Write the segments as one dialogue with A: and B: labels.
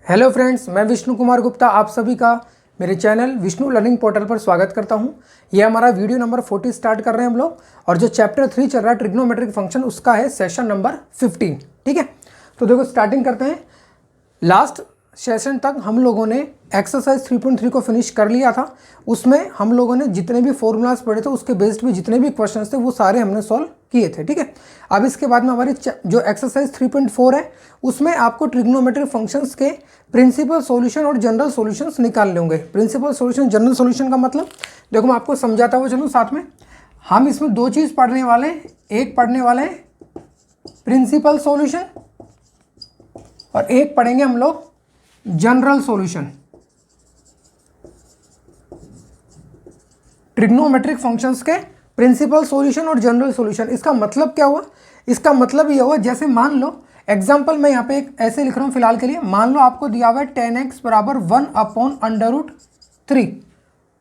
A: Hello friends, मैं विष्णु कुमार गुप्ता आप सभी का मेरे चैनल विष्णु लर्निंग पोर्टल पर स्वागत करता हूं। यह हमारा वीडियो नंबर 40 स्टार्ट कर रहे हैं हम लोग, और जो चैप्टर 3 चल रहा है ट्रिग्नोमेट्रिक फंक्शन, उसका है सेशन नंबर 15। ठीक है, तो देखो स्टार्टिंग करते हैं। लास्ट सेशन तक हम लोगों ने एक्सरसाइज 3.3 को फिनिश कर लिया था। उसमें हम लोगों ने जितने भी फॉर्मूलाज पढ़े थे, उसके बेस्ड पे जितने भी क्वेश्चंस थे वो सारे हमने सॉल्व किए थे। ठीक है, अब इसके बाद में हमारी जो एक्सरसाइज 3.4 है, उसमें आपको ट्रिग्नोमेट्रिक फंक्शंस के प्रिंसिपल सॉल्यूशन और जनरल सॉल्यूशंस निकालने होंगे। प्रिंसिपल सॉल्यूशन, जनरल सॉल्यूशन का मतलब देखो मैं आपको समझाता हुआ चलूँ साथ में। हम इसमें दो चीज़ पढ़ने वाले हैं। एक पढ़ने वाले हैं प्रिंसिपल सॉल्यूशन और एक पढ़ेंगे हम लोग जनरल सॉल्यूशन। ट्रिग्नोमेट्रिक फंक्शंस के प्रिंसिपल सॉल्यूशन और जनरल सॉल्यूशन। इसका मतलब क्या हुआ? इसका मतलब ये हुआ, जैसे मान लो एग्जांपल मैं यहाँ पे एक ऐसे लिख रहा हूँ फिलहाल के लिए। मान लो आपको दिया हुआ है 10x बराबर 1/√3।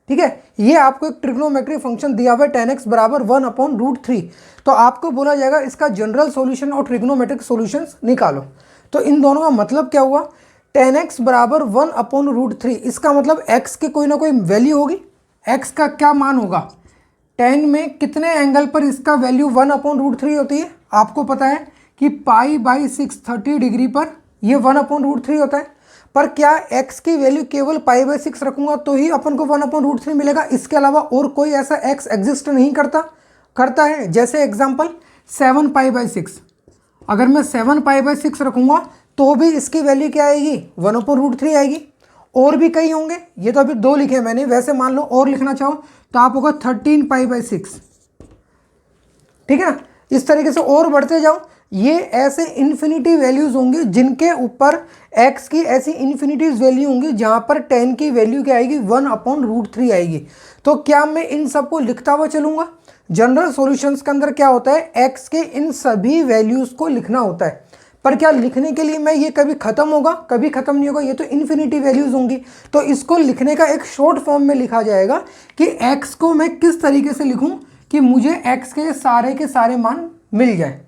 A: ठीक है, ये आपको एक ट्रिग्नोमेट्रिक फंक्शन दिया हुआ है 10x बराबर 1/√3। तो आपको बोला जाएगा इसका जनरल सॉल्यूशन और ट्रिग्नोमेट्रिक सॉल्यूशंस निकालो। तो इन दोनों का मतलब क्या हुआ? 10x बराबर 1/√3, इसका मतलब x की कोई ना कोई वैल्यू होगी। x का क्या मान होगा? 10 में कितने एंगल पर इसका वैल्यू 1/√3 होती है? आपको पता है कि π/6 30 डिग्री पर ये 1/√3 होता है। पर क्या x की वैल्यू केवल π/6 रखूंगा तो ही अपन को 1/√3 मिलेगा? इसके अलावा और कोई ऐसा x एग्जिस्ट नहीं करता है। जैसे एग्जांपल 7π/6, अगर मैं 7π/6 रखूंगा तो भी इसकी वैल्यू क्या आएगी? 1/√3 आएगी। और भी कई होंगे, ये तो अभी दो लिखे मैंने। वैसे मान लो और लिखना चाहो तो आप होगा 13π/6। ठीक है ना, इस तरीके से और बढ़ते जाओ। ये ऐसे इन्फिनिटी वैल्यूज होंगी जिनके ऊपर x की ऐसी इन्फिनिटीज वैल्यू होंगी जहां पर 10 की वैल्यू क्या आएगी? 1/√3 आएगी। तो क्या मैं इन सबको लिखता हुआ चलूंगा? जनरल सॉल्यूशंस के अंदर क्या होता है? x के इन सभी वैल्यूज को लिखना होता है। पर क्या लिखने के लिए मैं ये कभी खत्म होगा? कभी खत्म नहीं होगा, ये तो इन्फिनिटी वैल्यूज होंगी। तो इसको लिखने का एक शॉर्ट फॉर्म में लिखा जाएगा कि x को मैं किस तरीके से लिखूं कि मुझे x के सारे मान मिल जाए।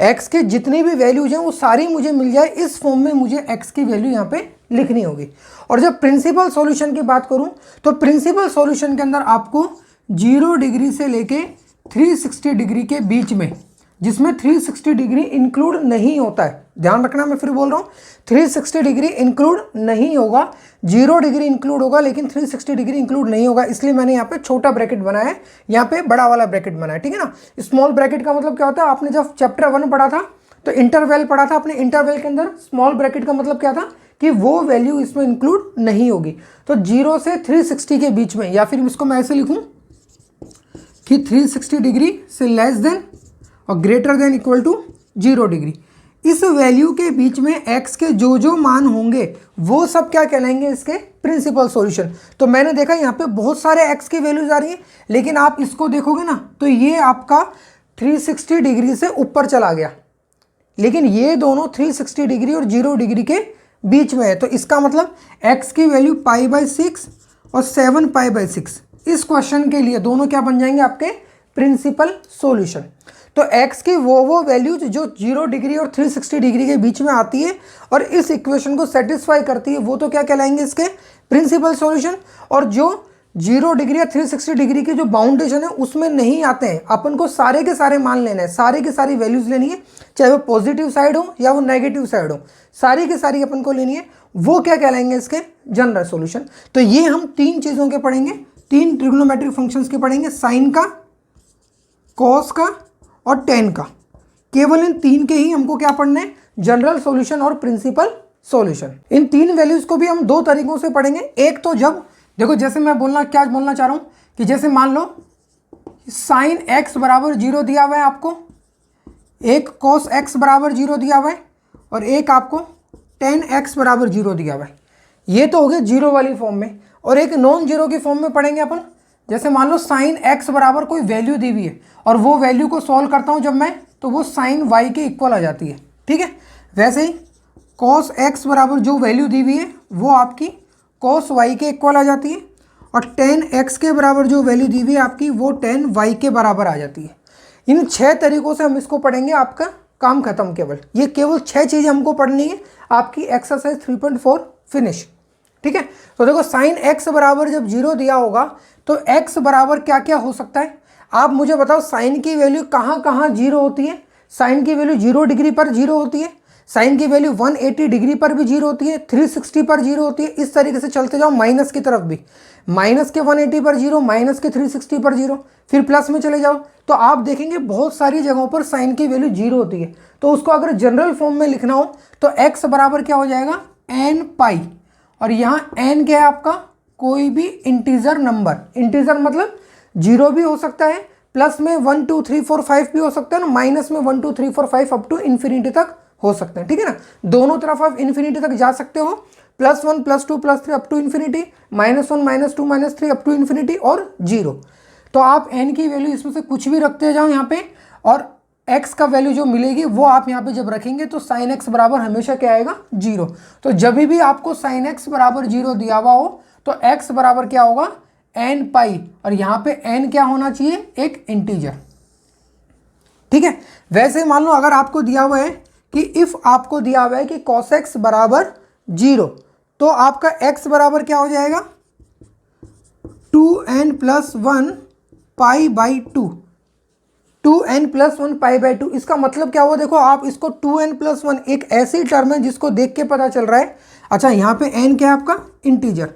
A: x के जितनी भी वैल्यूज हैं वो सारी मुझे मिल जाए, इस फॉर्म में मुझे x की वैल्यू यहाँ पे लिखनी होगी। और जब प्रिंसिपल सॉल्यूशन की बात करूं तो प्रिंसिपल सॉल्यूशन के अंदर आपको 0 डिग्री से लेके 360 डिग्री के बीच में, जिसमें 360 डिग्री इंक्लूड नहीं होता है, ध्यान रखना मैं फिर बोल रहा हूँ, 360 डिग्री इंक्लूड नहीं होगा। 0 डिग्री इंक्लूड होगा लेकिन 360 डिग्री इंक्लूड नहीं होगा। इसलिए मैंने यहाँ पे छोटा ब्रैकेट बनाया है, यहाँ पे बड़ा वाला ब्रैकेट बनाया है। ठीक है ना, स्मॉल ब्रैकेट का मतलब क्या होता है? आपने जब चैप्टर 1 पढ़ा था तो इंटरवल पढ़ा था, अपने इंटरवल के अंदर स्मॉल ब्रैकेट का मतलब क्या था? कि वो वैल्यू इसमें इंक्लूड नहीं होगी। तो 0 से 360 के बीच में, या फिर इसको मैं ऐसे लिखूँ कि 360 डिग्री से लेस देन और greater than equal to 0 degree, इस वैल्यू के बीच में x के जो जो मान होंगे वो सब क्या कहलाएंगे? इसके प्रिंसिपल सॉल्यूशन। तो मैंने देखा यहाँ पे बहुत सारे x की वैल्यूज आ रही है, लेकिन आप इसको देखोगे ना तो ये आपका 360 डिग्री से ऊपर चला गया, लेकिन ये दोनों 360 डिग्री और 0 डिग्री के बीच में है। तो इसका मतलब x की वैल्यू π/6 और 7π/6, इस क्वेश्चन के लिए दोनों क्या बन जाएंगे? आपके प्रिंसिपल सॉल्यूशन। तो x की वो वैल्यूज जो 0 डिग्री और 360 डिग्री के बीच में आती है और इस इक्वेशन को सेटिस्फाई करती है, वो तो क्या कहलाएंगे? इसके प्रिंसिपल सॉल्यूशन। और जो 0 डिग्री या 360 डिग्री की जो बाउंडेशन है उसमें नहीं आते हैं, अपन को सारे के सारे मान लेने हैं, सारे की सारी वैल्यूज लेनी है, चाहे वो पॉजिटिव साइड हो या वो नेगेटिव साइड हो, सारी की सारी अपन को लेनी है। वो क्या कहलाएंगे? इसके जनरल सॉल्यूशन। तो ये हम 3 चीज़ों के पढ़ेंगे, 3 ट्रिग्नोमेट्रिक फंक्शंस के पढ़ेंगे, साइन का, कॉस का और tan का। केवल इन 3 के ही हमको क्या पढ़ना है? जनरल सॉल्यूशन और प्रिंसिपल सॉल्यूशन। इन 3 वैल्यूज को भी हम 2 तरीकों से पढ़ेंगे। एक तो जब देखो, जैसे मैं क्या बोलना चाह रहा हूँ कि जैसे मान लो साइन x बराबर 0 दिया हुआ है आपको, एक कॉस x बराबर 0 दिया हुआ है और एक आपको tan x बराबर 0 दिया हुआ है। ये तो हो गया 0 वाली फॉर्म में। और एक नॉन जीरो की फॉर्म में पढ़ेंगे अपन। जैसे मान लो साइन x बराबर कोई वैल्यू दी हुई है और वो वैल्यू को सॉल्व करता हूँ जब मैं, तो वो साइन y के इक्वल आ जाती है। ठीक है, वैसे ही cos x बराबर जो वैल्यू दी हुई है वो आपकी cos y के इक्वल आ जाती है, और tan x के बराबर जो वैल्यू दी हुई है आपकी, वो tan y के बराबर आ जाती है। इन 6 तरीकों से हम इसको पढ़ेंगे, आपका काम खत्म। केवल 6 चीज़ें हमको पढ़नी है, आपकी एक्सरसाइज 3.4 फिनिश। ठीक है, तो देखो साइन एक्स बराबर जब 0 दिया होगा तो एक्स बराबर क्या क्या हो सकता है, आप मुझे बताओ। साइन की वैल्यू कहाँ कहाँ 0 होती है? साइन की वैल्यू 0 डिग्री पर 0 होती है, साइन की वैल्यू 180 डिग्री पर भी 0 होती है, 360 पर 0 होती है। इस तरीके से चलते जाओ माइनस की तरफ भी, माइनस के 180 पर 0, माइनस के 360 पर 0, फिर प्लस में चले जाओ तो आप देखेंगे बहुत सारी जगहों पर साइन की वैल्यू 0 होती है। तो उसको अगर जनरल फॉर्म में लिखना हो तो x बराबर क्या हो जाएगा, n पाई, और यहाँ n क्या है आपका, कोई भी इंटीजर नंबर। इंटीजर मतलब 0 भी हो सकता है, प्लस में 1 2 3 4 5 भी हो सकता है ना, माइनस में 1 2 3 4 5 अप टू इन्फिनिटी तक हो सकते हैं। ठीक है ना, दोनों तरफ आप इन्फिनिटी तक जा सकते हो, +1 +2 +3 up to infinity, -1 -2 -3 up to infinity और 0। तो आप n की वैल्यू इसमें से कुछ भी रखते जाओ यहाँ पे, और x का वैल्यू जो मिलेगी वो आप यहाँ पे जब रखेंगे तो साइन x बराबर हमेशा क्या आएगा, 0। तो जब भी आपको साइन x बराबर 0 दिया हुआ हो तो x बराबर क्या होगा, n पाई, और यहाँ पे n क्या होना चाहिए, एक इंटीजर। ठीक है, वैसे मान लो अगर आपको दिया हुआ है कि इफ आपको दिया हुआ है कि cos x बराबर 0, तो आपका x बराबर क्या हो जाएगा, 2n + 1 pi by 2, 2n + 1 pi by 2। इसका मतलब क्या हुआ, देखो आप इसको 2n + 1 एक ऐसी टर्म है जिसको देख के पता चल रहा है। अच्छा, यहाँ पे n क्या है आपका, इंटीजर।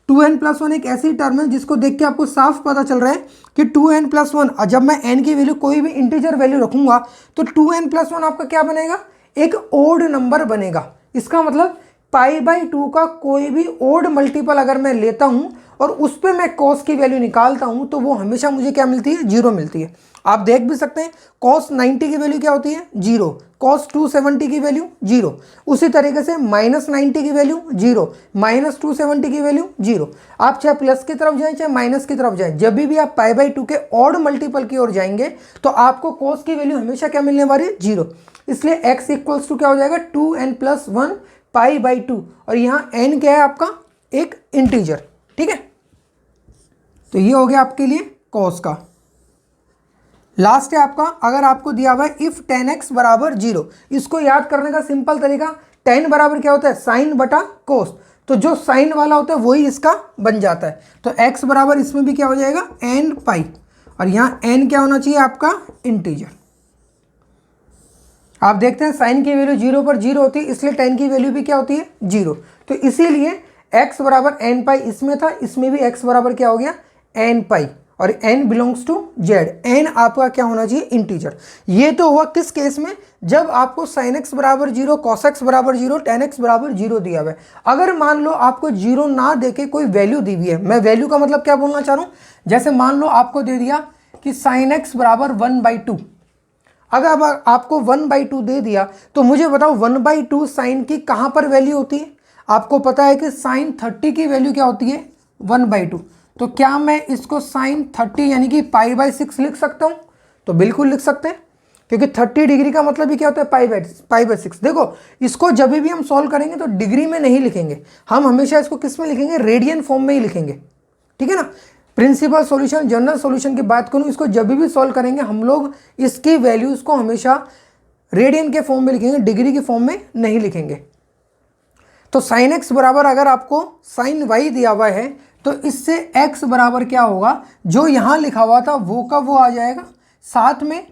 A: 2n + 1 एक ऐसी टर्म है जिसको देख के आपको साफ पता चल रहा है कि 2n + 1, जब मैं n की वैल्यू कोई भी इंटीजर वैल्यू रखूंगा तो 2n + 1 आपका क्या बनेगा, एक ओड नंबर बनेगा। इसका मतलब पाई बाई 2 का कोई भी ओड मल्टीपल अगर मैं लेता हूं और उस पर मैं कॉस की वैल्यू निकालता हूं तो वो हमेशा मुझे क्या मिलती है, 0 मिलती है। आप देख भी सकते हैं cos 90 की वैल्यू क्या होती है, 0, cos 270 की वैल्यू 0, उसी तरीके से -90 की वैल्यू 0, -270 की वैल्यू 0। आप चाहे प्लस की तरफ जाएं चाहे माइनस की तरफ जाएं, जब भी आप पाई बाई 2 के ऑड मल्टीपल की ओर जाएंगे तो आपको cos की वैल्यू हमेशा क्या मिलने वाली है, 0। इसलिए x इक्वल्स टू क्या हो जाएगा, 2n + 1 पाई बाई 2, और यहाँ n क्या है आपका, एक इंटीजर। ठीक है, तो ये हो गया आपके लिए cos का। लास्ट है आपका, अगर आपको दिया हुआ है इफ tan x बराबर 0, इसको याद करने का सिंपल तरीका, tan बराबर क्या होता है, साइन बटा कोस, तो जो साइन वाला होता है वही इसका बन जाता है। तो x बराबर इसमें भी क्या हो जाएगा, n पाई, और यहाँ n क्या होना चाहिए आपका, इंटीजर। आप देखते हैं साइन की वैल्यू 0 पर 0 होती है, इसलिए tan की वैल्यू भी क्या होती है, 0। तो इसीलिए x बराबर n पाई इसमें था, इसमें भी x बराबर क्या हो गया, n पाई, और n belongs to z। n आपका क्या होना चाहिए, इंटीजर। ये तो हुआ किस केस में, जब आपको sin x बराबर 0, cos x बराबर 0, tan x बराबर 0 दिया हुआ है। अगर मान लो आपको 0 ना देके कोई वैल्यू दी हुई है, मैं वैल्यू का मतलब क्या बोलना चाह रहा हूँ, जैसे मान लो आपको दे दिया कि sin x बराबर 1/2, अगर अब आपको 1/2 दे दिया तो मुझे बताओ 1/2 साइन की कहाँ पर वैल्यू होती है। आपको पता है कि साइन 30 की वैल्यू क्या होती है, 1/2। तो क्या मैं इसको साइन 30 यानी कि π/6 लिख सकता हूँ, तो बिल्कुल लिख सकते हैं, क्योंकि 30 डिग्री का मतलब ही क्या होता है, π/6। देखो इसको जब भी हम सॉल्व करेंगे तो डिग्री में नहीं लिखेंगे, हम हमेशा इसको किस में लिखेंगे, रेडियन फॉर्म में ही लिखेंगे। ठीक है ना, प्रिंसिपल सॉल्यूशन, जनरल सॉल्यूशन की बात करूँ, इसको जब भी सॉल्व करेंगे हम लोग इसकी वैल्यूज को हमेशा रेडियन के फॉर्म में लिखेंगे, डिग्री के फॉर्म में नहीं लिखेंगे। तो साइन एक्स बराबर अगर आपको साइन वाई दिया हुआ है तो इससे x बराबर क्या होगा, जो यहाँ लिखा हुआ था वो का वो आ जाएगा, साथ में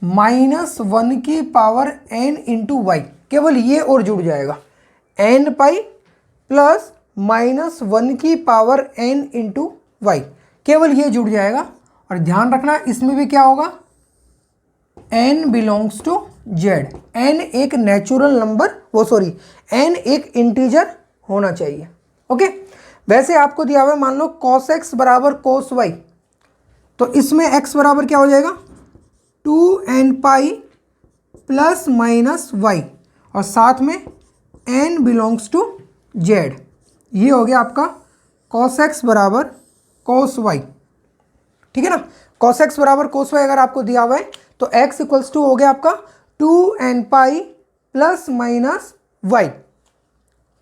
A: -1 की पावर n इंटू वाई, केवल ये और जुड़ जाएगा, n पाई प्लस -1 की पावर n इंटू वाई, केवल ये जुड़ जाएगा। और ध्यान रखना इसमें भी क्या होगा, n belongs to z, n एक नेचुरल नंबर, वो सॉरी n एक इंटीजर होना चाहिए। ओके, वैसे आपको दिया हुआ है मान लो cos x बराबर cos y, तो इसमें x बराबर क्या हो जाएगा, 2n pi plus minus Y, और साथ में n बिलोंग्स टू z। ये हो गया आपका cos x बराबर cos y। ठीक है ना, cos x बराबर cos y अगर आपको दिया हुआ है तो x इक्वल्स टू हो गया आपका 2n pi plus minus Y.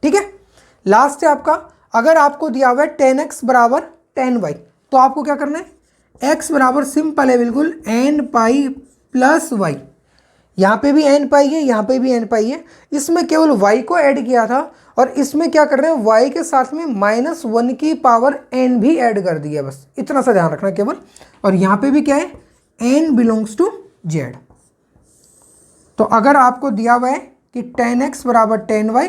A: ठीक है, लास्ट है आपका, अगर आपको दिया हुआ है tan x बराबर tan y, तो आपको क्या करना है, x बराबर सिंपल है बिल्कुल n पाई प्लस वाई, यहाँ पे भी n पाई है, यहाँ पे भी n पाई है। इसमें केवल y को ऐड किया था और इसमें क्या कर रहे हैं, y के साथ में -1 की पावर n भी ऐड कर दी है, बस इतना सा ध्यान रखना केवल। और यहाँ पे भी क्या है, n बिलोंग्स टू z। तो अगर आपको दिया हुआ है कि tan x बराबर tan y,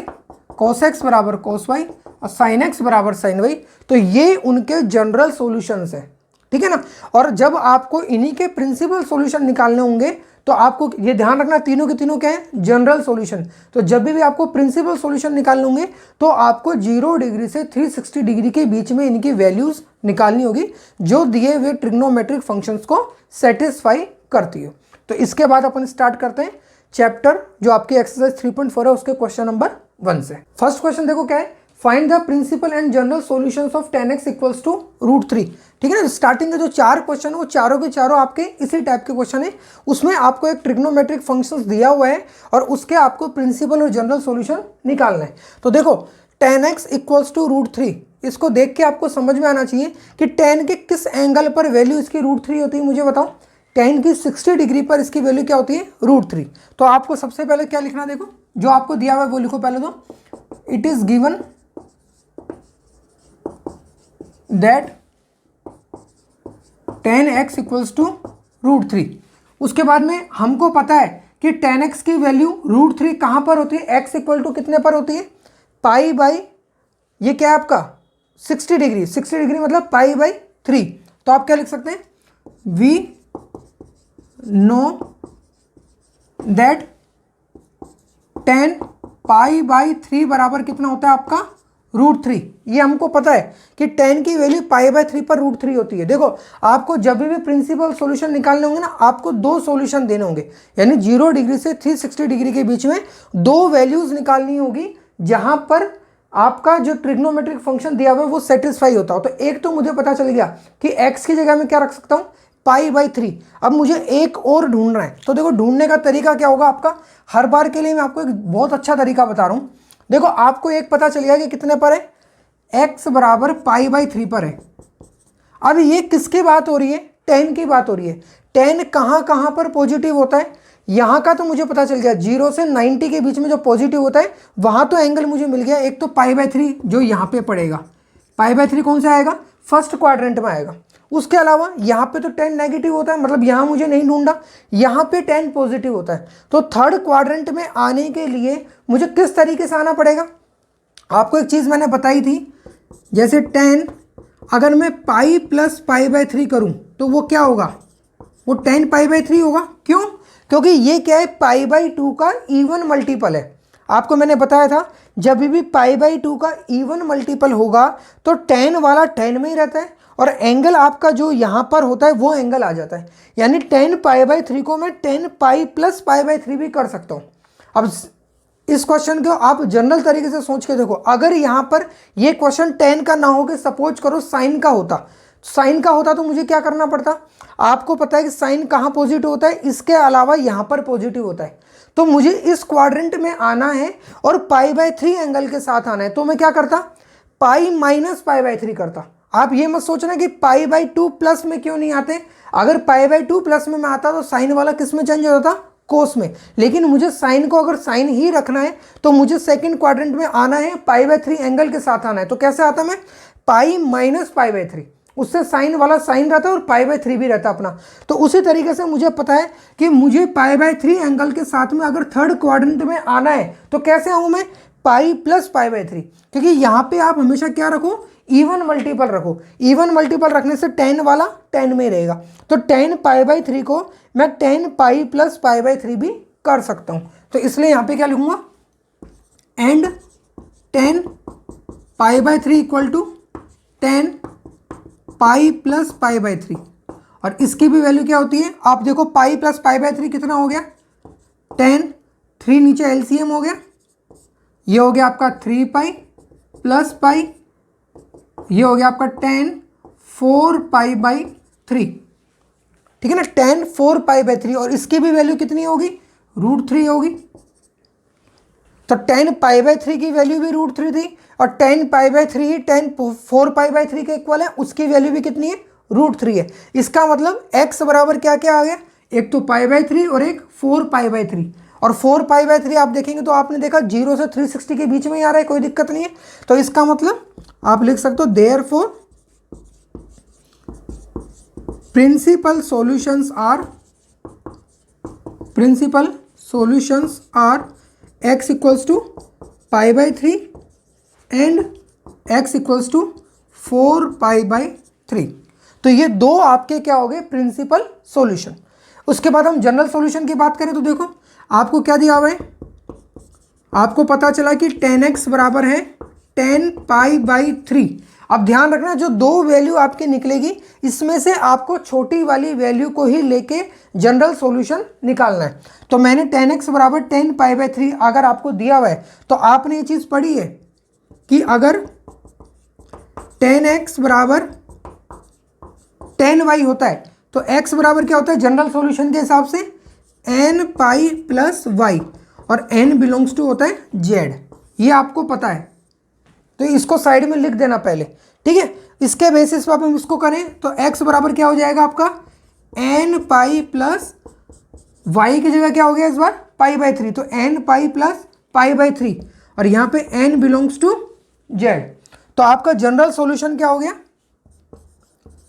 A: cos x बराबर cos y और sin x बराबर sin y, तो ये उनके जनरल सॉल्यूशंस है, ठीक है ना। और जब आपको इन्हीं के प्रिंसिपल सॉल्यूशन निकालने होंगे तो आपको ये ध्यान रखना, तीनों के तीनों क्या है, जनरल सॉल्यूशन। तो जब भी आपको प्रिंसिपल सॉल्यूशन निकालने होंगे तो आपको 0 डिग्री से 360 डिग्री के बीच में इनकी वैल्यूज निकालनी होगी जो दिए हुए ट्रिग्नोमेट्रिक फंक्शंस को सेटिस्फाई करती हो। तो इसके बाद अपन स्टार्ट करते हैं चैप्टर जो आपकी एक्सरसाइज 3.4 है उसके क्वेश्चन नंबर 1 से। फर्स्ट क्वेश्चन देखो क्या है, find the principal and general solutions of tan x equals to √3। ठीक है ना। स्टार्टिंग के जो 4 क्वेश्चन है वो चारों के चारों आपके इसी टाइप के क्वेश्चन है। उसमें आपको एक ट्रिग्नोमेट्रिक फंक्शंस दिया हुआ है और उसके आपको प्रिंसिपल और जनरल सॉल्यूशन निकालना है। तो देखो tan x इक्वल्स टू √3, इसको देख के आपको समझ में आना चाहिए कि tan के किस एंगल पर वैल्यू इसकी √3 होती है, मुझे बताओ। tan की 60 डिग्री पर इसकी वैल्यू क्या होती है, √3। तो आपको सबसे पहले क्या लिखना, देखो जो आपको दिया हुआ है वो लिखो पहले। तो it is given that tan x equals to √3। उसके बाद में हमको पता है कि tan x की वैल्यू √3 कहाँ पर होती है, x इक्वल टू कितने पर होती है, पाई बाई, ये क्या है आपका 60 डिग्री, 60 डिग्री मतलब पाई बाई 3। तो आप क्या लिख सकते हैं, we know that tan pi by 3 बराबर कितना होता है आपका √3। ये हमको पता है कि tan की वैल्यू पाई बाई 3 पर √3 होती है। देखो आपको जब भी प्रिंसिपल सॉल्यूशन निकालने होंगे ना, आपको 2 सॉल्यूशन देने होंगे, यानी 0 डिग्री से 360 डिग्री के बीच में 2 वैल्यूज निकालनी होगी जहां पर आपका जो ट्रिग्नोमेट्रिक फंक्शन दिया हुआ है वो सेटिस्फाई होता हो। तो एक तो मुझे पता चल गया कि x की जगह में क्या रख सकता हूं, पाई बाई 3। अब मुझे एक और ढूंढना है। तो देखो ढूंढने का तरीका क्या होगा आपका, हर बार के लिए मैं आपको एक बहुत अच्छा तरीका बता रहा हूं। देखो आपको एक पता चल गया कि कितने पर है, x बराबर पाई बाई 3 पर है। अब ये किसकी बात हो रही है, tan की बात हो रही है। tan कहाँ कहाँ पर पॉजिटिव होता है, यहाँ का तो मुझे पता चल गया, 0 से 90 के बीच में जो पॉजिटिव होता है वहाँ तो एंगल मुझे मिल गया। एक तो पाई बाई 3 जो यहाँ पे पड़ेगा, पाई बाई 3 कौन सा आएगा, फर्स्ट क्वाड्रेंट में आएगा। उसके अलावा यहाँ पे तो tan नेगेटिव होता है, मतलब यहाँ मुझे नहीं ढूंढा, यहाँ पे tan पॉजिटिव होता है। तो थर्ड क्वाड्रेंट में आने के लिए मुझे किस तरीके से आना पड़ेगा, आपको एक चीज़ मैंने बताई थी, जैसे tan अगर मैं पाई प्लस पाई बाई 3 करूँ तो वो क्या होगा, वो tan पाई बाई 3 होगा। क्यों, क्योंकि ये क्या है, पाई बाई 2 का इवन मल्टीपल है। आपको मैंने बताया था जब भी पाई बाई 2 का इवन मल्टीपल होगा तो tan वाला tan में ही रहता है और एंगल आपका जो यहाँ पर होता है वो एंगल आ जाता है। यानी tan पाई बाई 3 को मैं tan pi plus pi by 3 भी कर सकता हूँ। अब इस क्वेश्चन को आप जनरल तरीके से सोच के देखो, अगर यहाँ पर ये क्वेश्चन tan का ना हो के सपोज करो साइन का होता, साइन का होता तो मुझे क्या करना पड़ता, आपको पता है कि साइन कहाँ पॉजिटिव होता है, इसके अलावा यहाँ पर पॉजिटिव होता है। तो मुझे इस क्वाड्रेंट में आना है और पाई बाई 3 एंगल के साथ आना है। तो मैं क्या करता, पाई माइनस पाई बाई 3 करता। आप ये मत सोचना कि पाई बाई 2 प्लस में क्यों नहीं आते, अगर पाई बाई 2 प्लस में मैं आता तो साइन वाला किस में चेंज होता था, कोस में। लेकिन मुझे साइन को अगर साइन ही रखना है तो मुझे सेकंड क्वाड्रेंट में आना है, पाई बाई 3 एंगल के साथ आना है। तो कैसे आता मैं, पाई माइनस पाई बाई 3, उससे साइन वाला साइन रहता है और पाई बाई 3 भी रहता है अपना। तो उसी तरीके से मुझे पता है कि मुझे पाई बाई 3 एंगल के साथ में अगर थर्ड क्वाड्रेंट में आना है तो कैसे आऊँ मैं, पाई प्लस पाई बाई 3। क्योंकि यहाँ पे आप हमेशा क्या रखो, इवन मल्टीपल रखो। इवन मल्टीपल रखने से tan वाला tan में रहेगा। तो tan पाई बाई 3 को मैं tan pi plus pi by 3 भी कर सकता हूँ। तो इसलिए यहाँ पे क्या लिखूंगा, and tan pi by 3 equal to tan pi plus pi by 3। और इसकी भी वैल्यू क्या होती है, आप देखो पाई प्लस पाई बाई 3 कितना हो गया, tan, 3 नीचे एलसीएम हो गया, ये हो गया आपका 3 पाई प्लस पाई, ये हो गया आपका tan 4 पाई बाई 3। ठीक है ना, tan 4 पाई बाई 3। और इसकी भी वैल्यू कितनी होगी, √3 होगी। तो tan पाई बाई 3 की वैल्यू भी √3 थी और tan pi by 3 he tan 4 pi by 3 के इक्वल है, उसकी वैल्यू भी कितनी है, √3 है। इसका मतलब x बराबर क्या क्या आ गया, एक तो पाई बाई 3 और एक 4 पाई बाई 3। और 4 पाई बाई 3 आप देखेंगे तो आपने देखा 0 से 360 के बीच में ही आ रहा है, कोई दिक्कत नहीं है। तो इसका मतलब आप लिख सकते हो therefore principal solutions are x equals to pi by 3 and x equals to 4 pi by 3। तो ये दो आपके क्या हो गए, प्रिंसिपल सॉल्यूशन। उसके बाद हम जनरल सॉल्यूशन की बात करें तो देखो आपको क्या दिया हुआ है, आपको पता चला कि 10x बराबर है 10 पाई बाई 3। अब ध्यान रखना जो दो वैल्यू आपकी निकलेगी इसमें से आपको छोटी वाली वैल्यू को ही लेके जनरल सॉल्यूशन निकालना है। तो मैंने 10x बराबर 10 पाई बाई 3 अगर आपको दिया हुआ है तो आपने ये चीज़ पढ़ी है कि अगर 10x बराबर 10y होता है तो x बराबर क्या होता है जनरल सॉल्यूशन के हिसाब से n पाई प्लस y, और n बिलोंग्स टू होता है z। ये आपको पता है, तो इसको साइड में लिख देना पहले, ठीक है। इसके बेसिस पर हम इसको करें तो x बराबर क्या हो जाएगा आपका n पाई प्लस y की जगह क्या हो गया इस बार पाई बाई 3, तो n pi plus pi by 3, और यहाँ पे n बिलोंग्स टू z। तो आपका जनरल सॉल्यूशन क्या हो गया,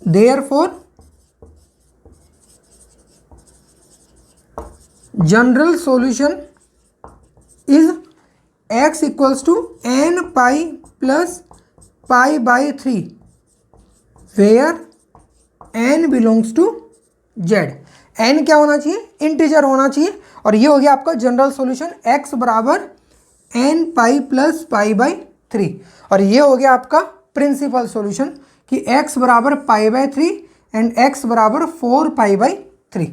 A: therefore general solution is x equals to n pi plus pi by 3 where n belongs to z। n क्या होना चाहिए, इंटीजर होना चाहिए, और ये हो गया आपका जनरल सॉल्यूशन x बराबर n pi plus pi by 3, और ये हो गया आपका प्रिंसिपल सॉल्यूशन कि x बराबर पाई बाई 3 एंड x बराबर 4 पाई बाई 3।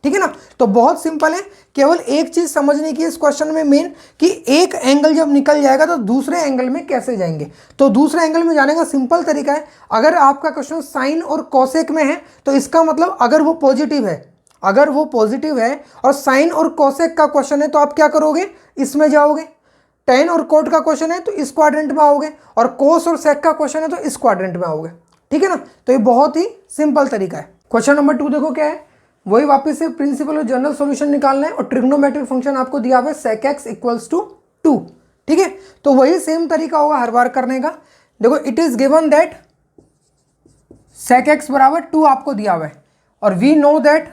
A: ठीक है ना। तो बहुत सिंपल है, केवल एक चीज समझने की इस क्वेश्चन में मेन कि एक एंगल जब निकल जाएगा तो दूसरे एंगल में कैसे जाएंगे। तो दूसरे एंगल में जाने का सिंपल तरीका है, अगर आपका क्वेश्चन साइन और कोसेक में है तो इसका मतलब अगर वो पॉजिटिव है, और साइन और कोसेक का क्वेश्चन है तो आप क्या करोगे, इसमें जाओगे। टेन और कोट का क्वेश्चन है तो इस क्वाड्रेंट में आओगे, और कोस और सेक का क्वेश्चन है तो इस क्वाड्रेंट में आओगे। ठीक है ना। तो ये बहुत ही सिंपल तरीका है। क्वेश्चन नंबर 2 देखो क्या है, वही वापस से प्रिंसिपल और जनरल सॉल्यूशन निकालना है, और ट्रिग्नोमेट्रिक फंक्शन आपको दिया हुआ है sec x इक्वल्स टू 2। ठीक है, तो वही सेम तरीका होगा हर बार करने का। देखो it is given that sec x बराबर 2 आपको दिया हुआ है, और we know that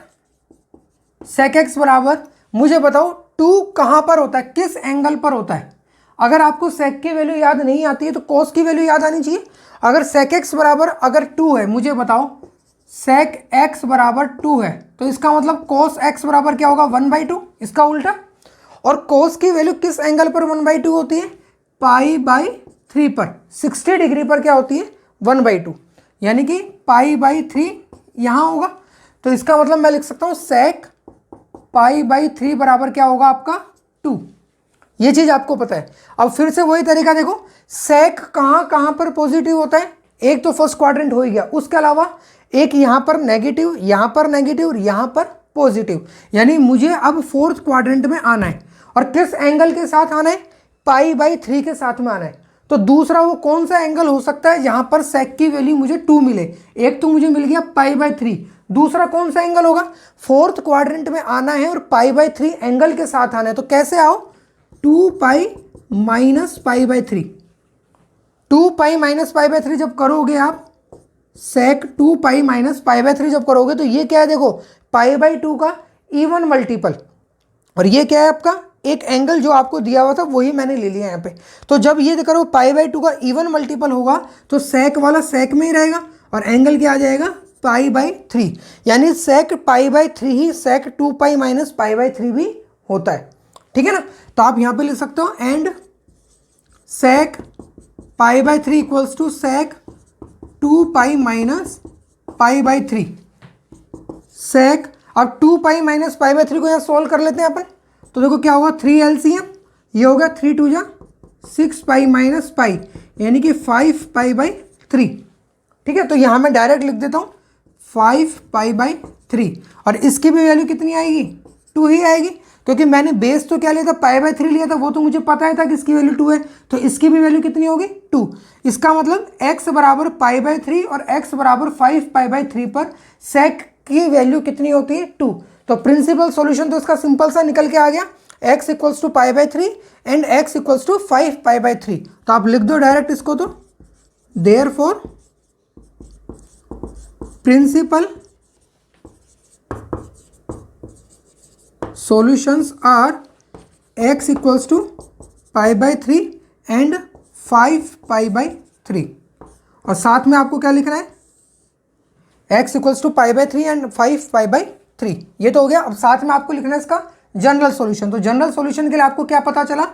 A: sec x बराबर, मुझे बताओ 2 कहाँ पर होता है, किस एंगल पर होता है। अगर आपको sec की वैल्यू याद नहीं आती है तो cos की वैल्यू याद आनी चाहिए। अगर sec x बराबर अगर 2 है, मुझे बताओ sec x बराबर 2 है तो इसका मतलब cos x बराबर क्या होगा 1/2, इसका उल्टा। और cos की वैल्यू किस एंगल पर 1/2 होती है, पाई बाई 3 पर, 60 डिग्री पर क्या होती है 1/2, यानी कि पाई बाई 3 यहाँ होगा। तो इसका मतलब मैं लिख सकता हूँ sec पाई बाई 3 बराबर क्या होगा आपका 2। ये चीज़ आपको पता है। अब फिर से वही तरीका देखो, sec कहाँ पर पॉजिटिव होता है, एक तो फर्स्ट क्वाड्रेंट हो ही गया, उसके अलावा एक यहाँ पर नेगेटिव, यहाँ पर नेगेटिव और यहाँ पर पॉजिटिव, यानी मुझे अब फोर्थ क्वाड्रेंट में आना है, और किस एंगल के साथ आना है, पाई बाई 3 के साथ में आना है। तो दूसरा वो कौन सा एंगल हो सकता है जहाँ पर sec की वैल्यू मुझे 2 मिले, एक तो मुझे मिल गया पाई बाई 3, दूसरा कौन सा एंगल होगा, फोर्थ क्वाड्रेंट में आना है और पाई बाई 3 एंगल के साथ आना है। तो कैसे आओ, 2 pi minus pi by 3, 2 pi minus pi by 3 जब करोगे आप, sec 2 pi minus pi by 3 जब करोगे तो ये क्या है, देखो पाई बाई 2 का इवन मल्टीपल, और ये क्या है आपका एक एंगल जो आपको दिया हुआ था वही मैंने ले लिया यहाँ पे। तो जब ये करो पाई बाई 2 का इवन मल्टीपल होगा तो sec वाला sec में ही रहेगा, और एंगल क्या आ जाएगा पाई बाई 3, यानी sec pi by 3 he sec 2 pi minus pi by 3 भी होता है। ठीक है ना। तो आप यहाँ पे लिख सकते हो and sec pi by 3 equals to sec 2 pi minus pi by 3 sec। अब 2 पाई माइनस पाई बाई 3 को यहाँ सॉल्व कर लेते हैं अपन। तो देखो क्या होगा 3 LCM, ये होगा 3 2 जा 6 पाई माइनस पाई, यानी कि 5 पाई बाई 3। ठीक है, तो यहाँ मैं डायरेक्ट लिख देता हूँ 5 पाई बाई 3, और इसकी भी वैल्यू कितनी आएगी 2 ही आएगी, क्योंकि मैंने बेस तो क्या लिया था पाई बाई 3 लिया था, वो तो मुझे पता ही था कि इसकी वैल्यू 2 है, तो इसकी भी वैल्यू कितनी होगी 2। इसका मतलब x बराबर पाई बाई 3 और x बराबर 5 पाई बाई 3 पर sec की वैल्यू कितनी होती है 2। तो प्रिंसिपल सॉल्यूशन तो इसका सिंपल सा निकल के आ गया, x equals to π/3 and x equals to 5π/3। तो आप लिख दो डायरेक्ट इसको, तो therefore principal solutions are x equals to π/3 and 5π/3। और साथ में आपको क्या लिखना है, x इक्वल्स टू π/3 एंड 5π/3। ये तो हो गया। अब साथ में आपको लिखना है इसका जनरल सॉल्यूशन। तो जनरल सॉल्यूशन के लिए आपको क्या पता चला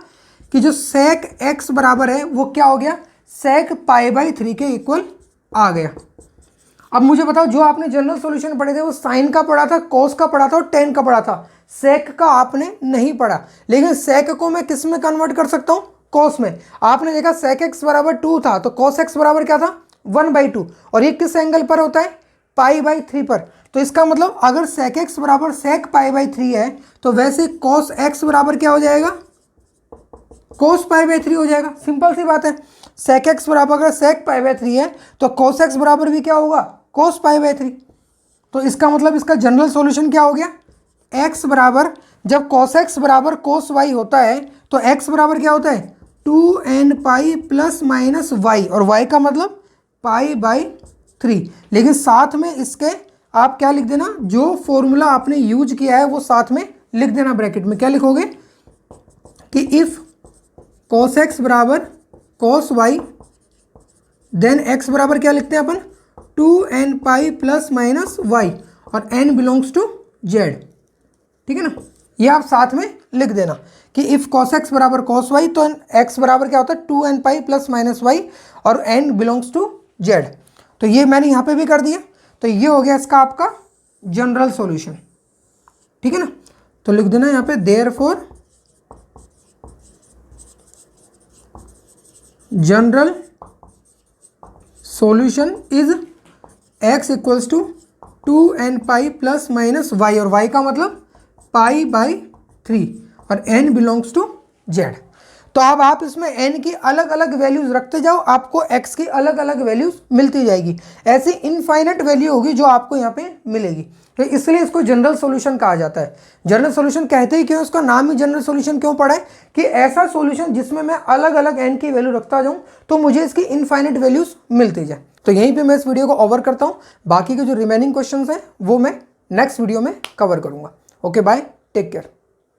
A: कि जो sec x बराबर है वो क्या हो गया, sec π/3 के इक्वल आ गया। अब मुझे बताओ, जो आपने जनरल सॉल्यूशन पढ़े थे वो साइन का पढ़ा था, कॉस का पढ़ा था और टेन का पढ़ा था, सेक का आपने नहीं पढ़ा। लेकिन सेक को मैं किस में कन्वर्ट कर सकता हूँ, कॉस में। आपने देखा sec x बराबर 2 था, तो cos x बराबर क्या था, 1/2। और ये किस एंगल पर होता है, π/3 पर। तो इसका मतलब अगर sec x बराबर sec π/3 है, तो वैसे cos x बराबर क्या हो जाएगा, cos π/3 हो जाएगा। सिंपल सी बात है, sec x बराबर अगर sec π/3 है तो cos x बराबर भी क्या होगा, cos π/3। तो इसका मतलब इसका जनरल सॉल्यूशन क्या हो गया, x बराबर, जब cos x बराबर cos y होता है तो x बराबर क्या होता है, 2nπ प्लस माइनस y, और y का मतलब π/3। लेकिन साथ में इसके आप क्या लिख देना, जो फॉर्मूला आपने यूज किया है वो साथ में लिख देना ब्रैकेट में। क्या लिखोगे कि इफ cos x बराबर cos y, देन x बराबर क्या लिखते हैं अपन, 2nπ प्लस माइनस y, और n बिलोंग्स टू z। ठीक है ना, ये आप साथ में लिख देना कि इफ cos x बराबर cos y, तो x बराबर क्या होता है, 2nπ प्लस माइनस y, और n बिलोंग्स टू z। तो ये मैंने यहाँ पे भी कर दिया। तो ये हो गया इसका आपका जनरल सॉल्यूशन। ठीक है ना, तो लिख देना यहाँ पे therefore general solution is x equals to 2nπ plus minus y, और y का मतलब π/3, और n बिलोंग्स टू z। तो अब आप इसमें n की अलग अलग वैल्यूज रखते जाओ, आपको x की अलग अलग वैल्यूज मिलती जाएगी। ऐसी इनफाइनाइट वैल्यू होगी जो आपको यहाँ पे मिलेगी। तो इसलिए इसको जनरल सॉल्यूशन कहा जाता है। जनरल सॉल्यूशन कहते ही क्यों, उसका नाम ही जनरल सॉल्यूशन क्यों पड़ा है, कि ऐसा सॉल्यूशन जिसमें मैं अलग अलग n की वैल्यू रखता जाऊँ तो मुझे इसकी इनफाइनाइट वैल्यूज मिलती जाए। तो यहीं पर मैं इस वीडियो को ओवर करता हूँ। बाकी के जो रिमेनिंग क्वेश्चन हैं वो मैं नेक्स्ट वीडियो में कवर करूँगा। Okay bye, take care.